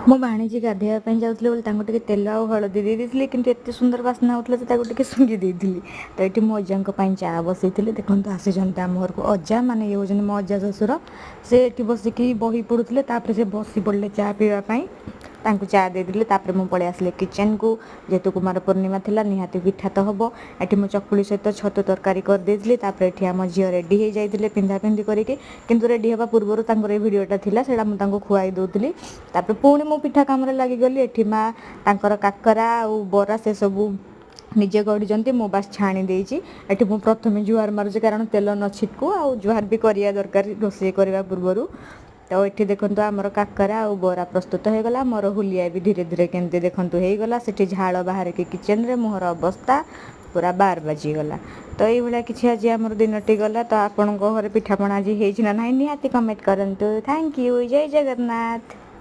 मो भाणीजी गाधोଇବା जाऊଥିଲେ बोली तांको तेल आ हलदी दे देइथिली किंतु एते सुंदर बास्ना होतला जे ताको टिके सुंगी देइथिली। तो ये मो अजा चा बसैथिले देखंतु आसीचंती आम घर को अजा माने ये होजन मो अजा ससुर से एठी बसिकी बही पढुथिले तापर से बसी पड़ले चा पीवा पई तांको चा दे दिले तापर मु पळे आसले किचन को जेतु कुमार पूर्णिमा थिला निहाती पिठा तो हबो एठी मो चकुली सहित छतु तरकारी कर देइथिले तापर एठी हम झियो रेडी हे जाइथिले पिंधा पिंधी करिके किंतु रेडी हेबा पूर्वरु तांकर ए वीडियोटा थिला सेडा मु तांको खुआई दोउथिली तापर पुणी मु पिठा काम रे लागि गली एठी मा तांकर काकरा आ बरा से सबु निजे गढ़ी मु बास छाणी देइची एठी मु प्रथमे जुआर मारुचे कारण तेल न छिटकू आ जुआर भी करिया दरकार रोसे करबा पूर्वरु। तो ये देखो आमर काकरा आ बरा प्रस्तुत हो गला मोर हुलिया भी धीरे धीरे केमती देखु हो गला सेठी झाड़ बाहर के किचन रे मोहर अवस्था पूरा 12 बाजीगला। तो ये किसी आज आम दिनटी गला तो आपण घर पिठापणा आज होना ना निहाती कमेंट करंतु। Thank you. जय जगन्नाथ।